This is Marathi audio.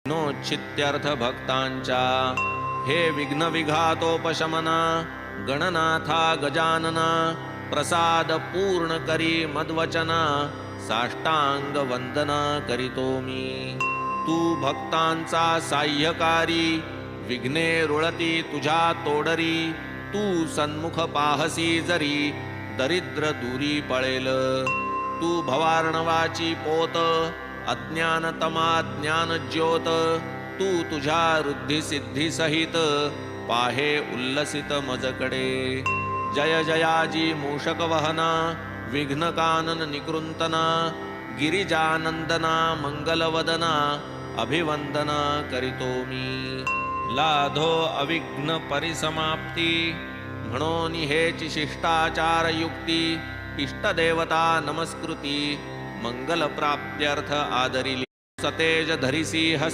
नोच्छित्यर्थ भक्तांच्या हे विघ्न विघातोपशमना गणनाथा गजानना प्रसाद पूर्ण करी मद्वचना साष्टांग वंदना करीतो मी तू भक्तांचा साह्यकारी विघ्ने रुळती तुझ्या तोडरी तू सन्मुख पाहसी जरी दरिद्र दूरी पळेल तू भवार्णवाची पोत अज्ञानतमा ज्ञान ज्योत तू तुझ्या रुद्धी सिद्धी सहित पाहे उल्लसित मजकडे जय जयाजी मूषक वहना विघ्न कानन निकृंतना गिरिजानंदना मंगलवदना अभिवंदना करीतो मी लाधो अविघ्न परिसमाप्ती म्हणून हेची शिष्टाचार युक्ती इष्टदेवता नमस्कृती मंगल प्राप्त्यर्थ आदरिली सतेज धरिसी हस्त